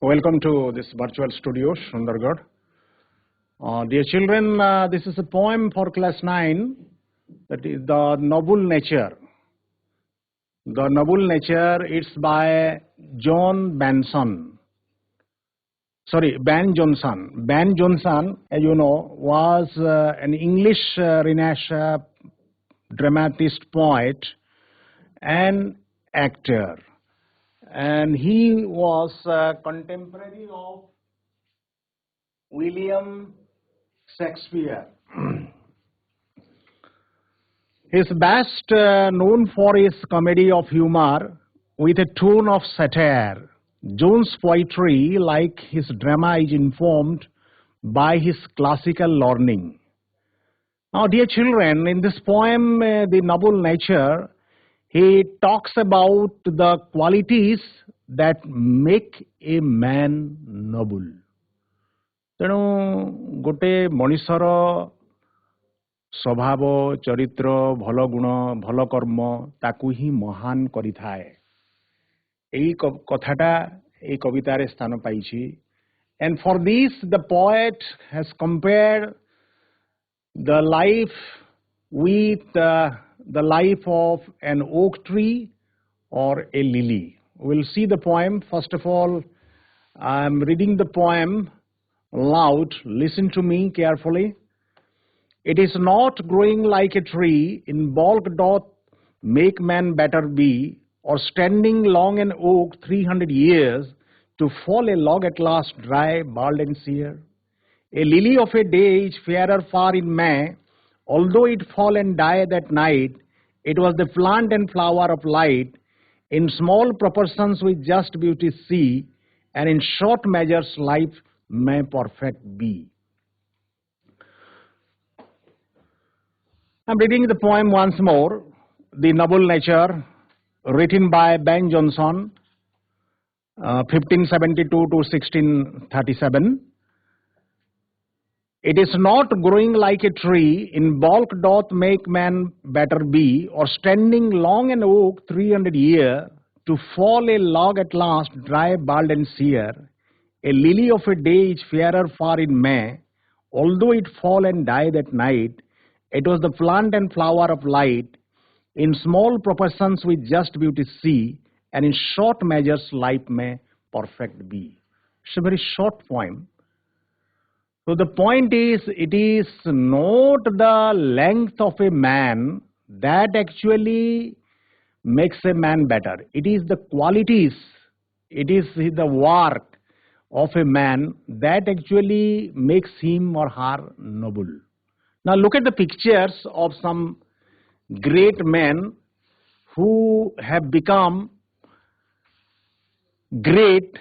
Welcome to this virtual studio, Sundargarh. Dear children, this is a poem for class 9, that is The Noble Nature. The Noble Nature, it's by Ben Jonson. Ben Jonson, as you know, was an English Renaissance dramatist poet and actor. And he was contemporary of William Shakespeare. He is best known for his comedy of humor with a tone of satire. Jones' poetry, like his drama, is informed by his classical learning. Now, dear children, in this poem, The Noble Nature, he talks about the qualities that make a man noble. ତେଣୁ ଗୋଟେ ମଣିଷର ସ୍ୱଭାବ ଚରିତ୍ର ଭଲ ଗୁଣ ଭଲ କର୍ମ ତାକୁ ହିଁ ମହାନ କରିଥାଏ ଏଇ କଥାଟା ଏଇ କବିତାରେ ସ୍ଥାନ ପାଇଛି and for this the poet has compared the life with the life of an oak tree or a lily. We'll see the poem. First of all, I'm reading the poem loud. Listen to me carefully. It is not growing like a tree, in bulk doth make man better be, or standing long an oak 300 years, to fall a log at last dry, bald and sere. A lily of a day is fairer far in May, although it fall and die that night. It was the plant and flower of light, in small proportions with just beauty see, and in short measures life may perfect be. I'm reading the poem once more, The Noble Nature, written by Ben Jonson, 1572 to 1637. It is not growing like a tree, in bulk doth make man better be, or standing long an oak 300 year, to fall a log at last dry, bald and sere. A lily of a day is fairer far in May, although it fall and die that night. It was the plant and flower of light, in small proportions with just beauty see, and in short measures life may perfect be. It's a very short poem. So the point is, it is not the length of a man that actually makes a man better. It is the qualities, it is the work of a man that actually makes him or her noble. Now look at the pictures of some great men who have become great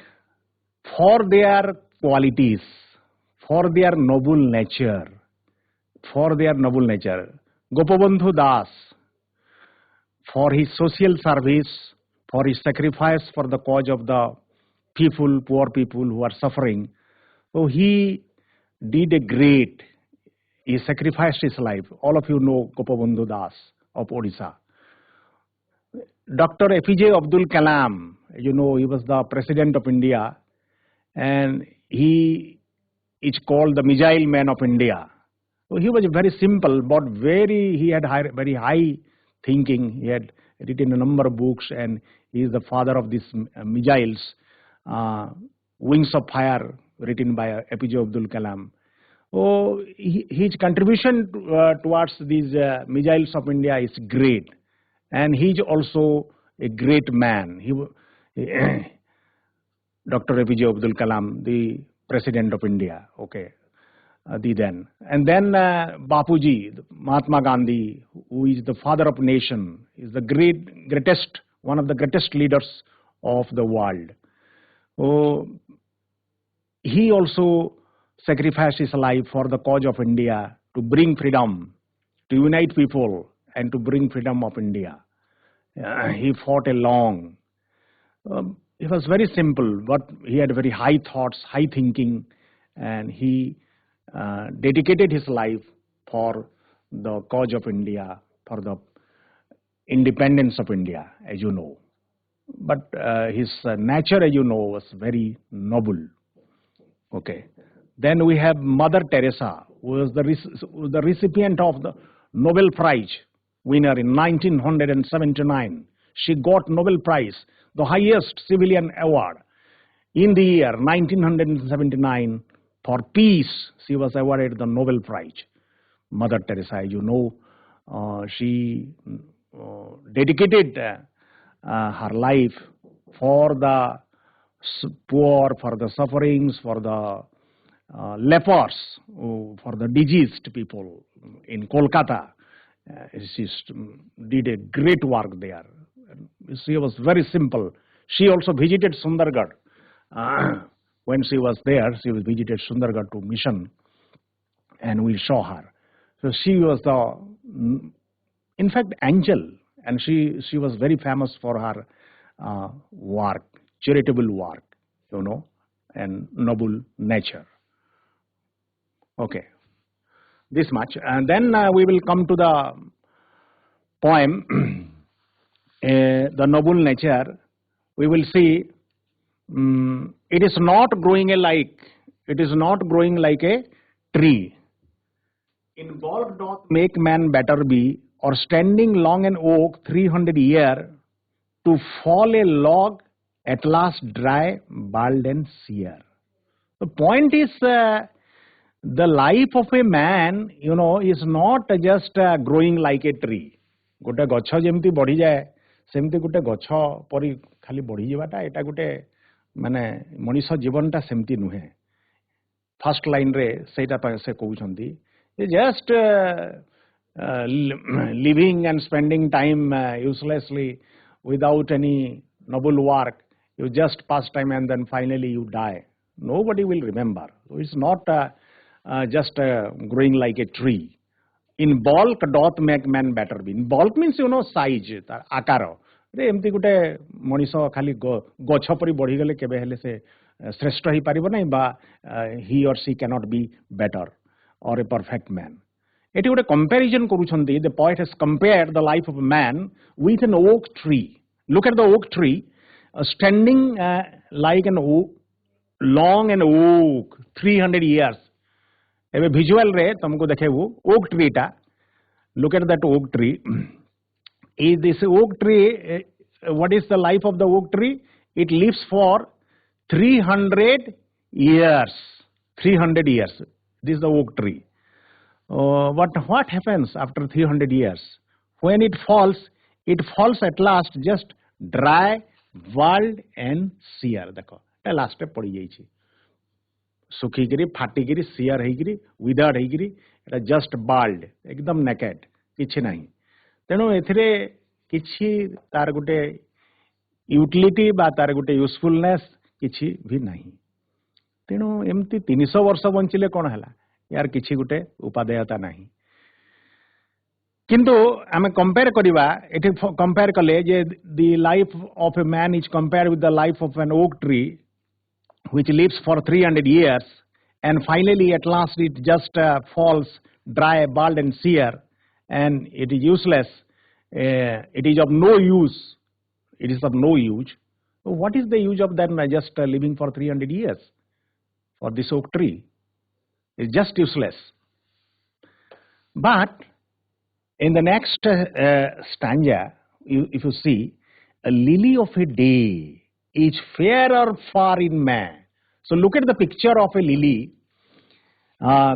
for their qualities, for their noble nature, Gopabandhu Das, for his social service, for his sacrifice for the cause of the people, poor people who are suffering. So he did a great, he sacrificed his life. All of you know Gopabandhu Das of Odisha. Dr. APJ Abdul Kalam, you know, he was the President of India, and he is called the Missile Man of India. So he was very simple, but he had very high thinking. He had written a number of books, and he is the father of these missiles, Wings of Fire, written by APJ Abdul Kalam. So his contribution towards these missiles of India is great, and he is also a great man. Dr. APJ Abdul Kalam, the President of India, okay, and then Bapuji, Mahatma Gandhi, who is the father of nation, is the greatest, one of the greatest leaders of the world. So he also sacrificed his life for the cause of India, to bring freedom, to unite people, and to bring freedom of India. He fought along. He was very simple, but he had very high thoughts, high thinking, and he dedicated his life for the cause of India, for the independence of India, as you know. but his nature, as you know, was very noble. Okay. Then we have Mother Teresa, who was the recipient of the Nobel Prize winner in 1979. She got Nobel Prize, the highest civilian award in the year 1979 for peace. She was awarded the Nobel Prize. Mother Teresa, as you know, she dedicated her life for the poor, for the sufferings, for the lepers, for the diseased people in Kolkata. She did a great work there. She was very simple. She also visited Sundargarh. When she was there, she visited Sundargarh to mission, and we saw her. So she was the, in fact, angel, and she was very famous for her work, charitable work, you know, and noble nature. Okay, this much, and then we will come to the poem, the noble nature. We will see it is not growing like a tree. In bulk doth make man better be, or standing long an oak 300 year, to fall a log at last dry, bald and sere. The point is, the life of a man, you know, is not just growing like a tree. गोटे गछ जेमती बढ़ी जाए सेमती गोटे गछ परी खाली बढ़ी जावाटा एटा गोटे माने मनीष जीवनटा सेमती नुहे. फर्स्ट लाइन रे सेटा से कहउछंती just living and spending time uselessly without any noble work. You just pass time and then finally you die. Nobody will remember. It's not just growing like a tree. In bulk doth make man better be. In bulk means, you know, size, akaro. एमती गोटे मनीष खाली गछ परी बढ़ीगले केबे हेले से श्रेष्ठ ही पारिबो नै बा he or she cannot be better or a perfect man. Eighty गोटे comparison करूछंती. The poet has compared the life of a man with an oak tree. Look at the oak tree standing like an oak, long an oak 300 years. एबे visual रे तुमको देखेबू oak tree टा. Look at that oak tree. Is this oak tree, what is the life of the oak tree? It lives for 300 years. 300 years. This is the oak tree. But what happens after 300 years? When it falls at last just dry, bald and sere. देखो last step पड़ी जाइए. सुखीगिरी फाटीगिरी share होगी विदार्ड होगी just bald एकदम naked किछि नहीं. तेणु एथिरे किछि तार गोटे यूटिलिटी बा तार गोटे यूजफुलनेस किछि भी नहीं. तेणु एमती 300 वर्ष बंचिले कौन है यार किछि गोटे उपादेयता नहीं. किंतु आमे कंपेयर करिबा एठी कंपेयर कले जे the life of a man is compared with the life of an oak tree which lives for 300 years and finally at last it just falls dry, bald and sere and it is useless. It is of no use. It is of no use. So what is the use of them just living for 300 years for this oak tree? It's just useless. But in the next stanza, if you see, a lily of a day is fairer far in May. So look at the picture of a lily.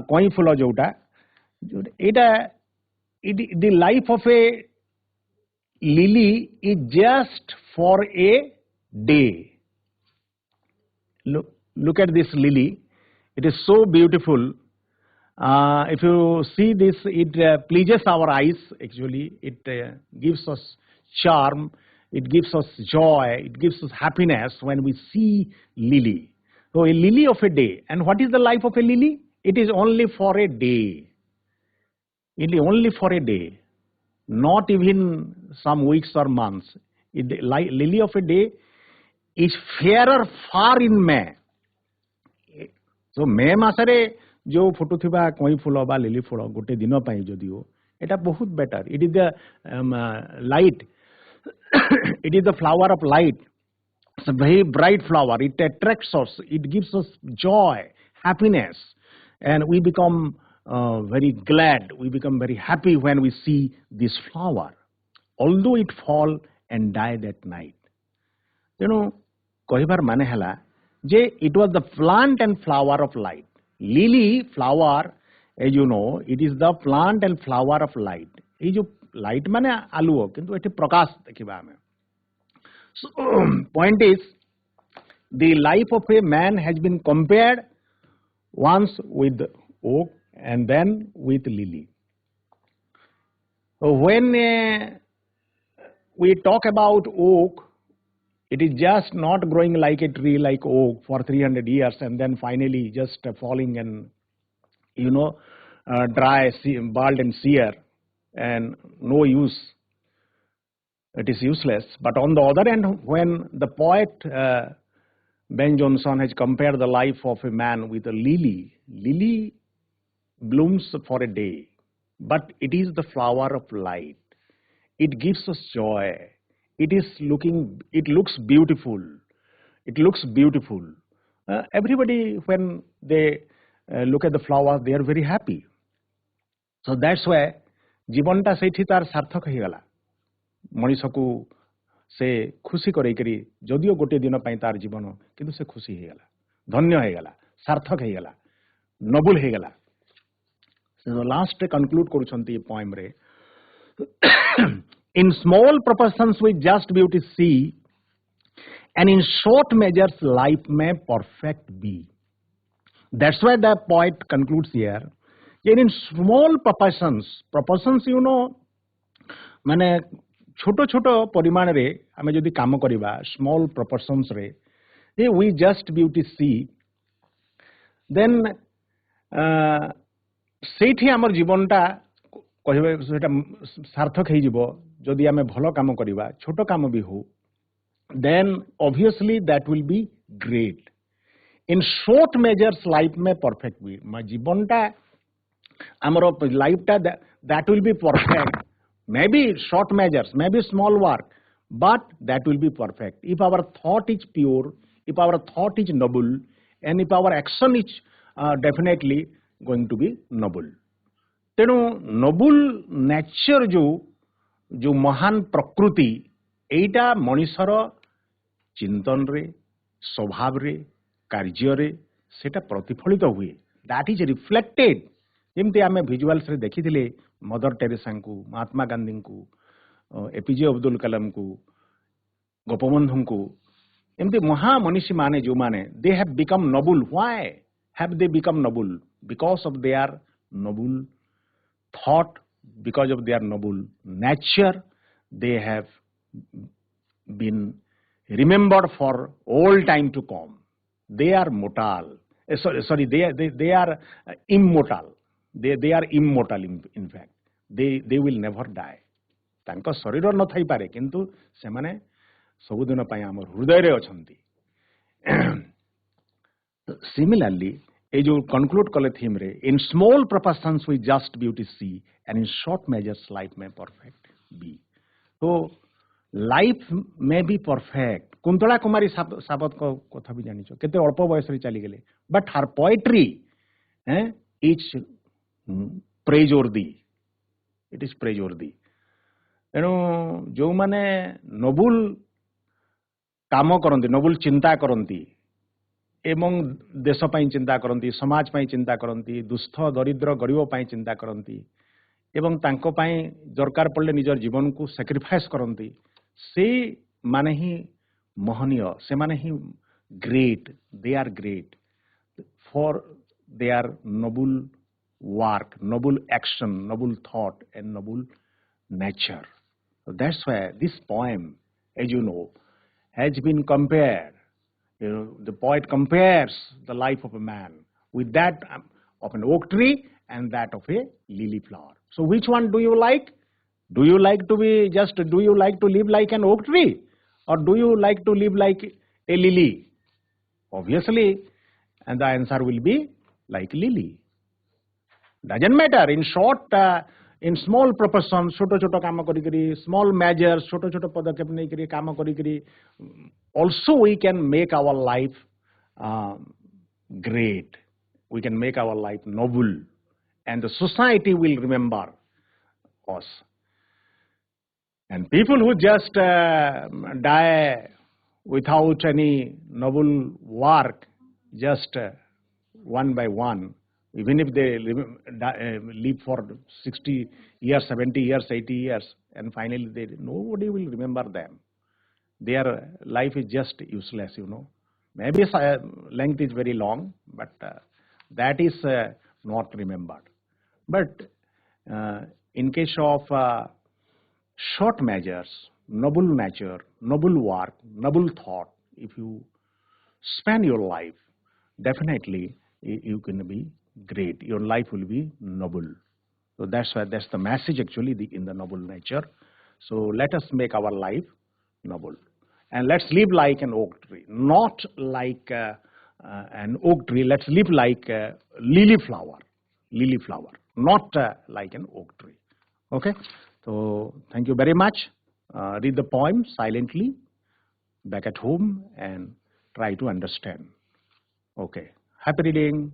Koi fulo jota. The life of a lily is just for a day. Look at this lily. It is so beautiful. If you see this, it pleases our eyes. Actually, it gives us charm. It gives us joy, it gives us happiness when we see lily. So a lily of a day. And what is the life of a lily? It is only for a day. Only for a day. Not even some weeks or months. Lily of a day is fairer far in May. So May masare जो फुटुथिबा कोई full बा lily full गोटे दिन पई जदियो एटा बहुत better. It is the light It is the flower of light. It's a very bright flower. It attracts us. It gives us joy, happiness, and we become very glad. We become very happy when we see this flower, although it fall and died at night. କହିବାର ମାନେ ହେଲା ଯେ it was the plant and flower of light. Lily flower, as you know, it is the plant and flower of light. ଏଇ ଯୋଉ light ମାନେ ଆଲୁଅ, କିନ୍ତୁ ଏଠି ପ୍ରକାଶ ଦେଖିବା ଆମେ. So, point is, the life of a man has been compared once with oak and then with lily. So when we talk about oak, it is just not growing like a tree like oak for 300 years and then finally just falling and, dry, bald and sere and no use. It is useless. But on the other hand, when the poet Ben Jonson has compared the life of a man with a lily, lily blooms for a day, but it is the flower of light. It gives us joy. It looks beautiful. It looks beautiful. Everybody, when they look at the flower, they are very happy. So that's why जीवनटा सेठी तार सार्थक हो गला. मनीष को से खुशी करेकरी जदियो गोटे दिन पाई तार जीवन किंतु से खुशी हो गला, धन्य हो गला, सार्थक हो गला, नोबल हो गला. So last conclude करूछंती पोएम रे. In small proportions we just beauty see, and in short measures life may perfect be. That's why the poet concludes here. In small proportions, माने छोटो छोटो परिमाण रे आमे जदि काम करिबा, small proportions रे, we just beauty see, then सेठी हमर जीवनटा कहबे सेटा सार्थक हे जिवो जदि आमे भलो काम करिबा, छोटो काम भी हो, then obviously that will be great. In short measures life may perfect be. My जीवनटा amar life that will be perfect. Maybe short measures, maybe small work, but that will be perfect. If our thought is pure, if our thought is noble, and if our action is definitely going to be noble. तेणु noble nature जो महान प्रकृति एटा मनुष्यर चिंतन रे, स्वभाव रे, कार्य रे सेटा प्रतिफलित हुए. That is reflected. जेमती आमे विजुअल्स रे देखिथिले मदर टेरेसा को, महात्मा गांधी को, एपीजे अब्दुल कलाम को, गोपबंधु को, एमती महामनीषी माने जो माने, they have become noble. Why have they become noble? Because of their noble thought, because of their noble nature, they have been remembered for all time to come. They are mortal. Sorry, they are immortal. They are immortal in fact. They will never die. तांको शरीर न Thai पारे किंतु से माने सबुदिन पाई हमर हृदय रे अछंती. Similarly, ए जो conclude कले थीम रे, in small proportions we just beauty see, and in short measures life may perfect be. So life may be perfect. Kuntala कुमारी साबत को कथा भी जानिछो केते अल्प बयस रे चली गेले, but her poetry is praiseworthy. It is praiseworthy. जो माने नोबल काम करंती, नोबल चिंता करंती, एवं देश पाई चिंता करंती, समाज पाई चिंता करंती, दुष्ट दरिद्र गरीब पाई चिंता करंती, एवं तांको पाई दरकार पड़ले निजर जीवन को सैक्रिफाइस करंती, से माने ही महनीय, से माने ही great. They are great for their noble work, noble action, noble thought, and noble nature. So that's why this poem, as you know, has been compared. The poet compares the life of a man with that of an oak tree and that of a lily flower. So which one do you like? Do you like to live like an oak tree, or do you like to live like a lily? Obviously, and the answer will be like lily. Doesn't matter. In short, in small proportion, छोटो छोटो काम करी करी, small measures, छोटो छोटो पदक्षेप नहीं करी, काम करी करी, also we can make our life great. We can make our life noble, and the society will remember us. And people who just die without any noble work, just one by one, even if they live for 60 years, 70 years, 80 years, and finally nobody will remember them. Their life is just useless, you know. Maybe length is very long, but that is not remembered. But in case of short measures, noble nature, noble work, noble thought, if you spend your life, definitely you can be great. Your life will be noble. So that's why that's the message actually in the noble nature. So let us make our life noble, and let's live like an oak tree, not like an oak tree. Let's live like a lily flower, not like an oak tree. Okay. So thank you very much. Read the poem silently back at home and try to understand. Okay. Happy reading.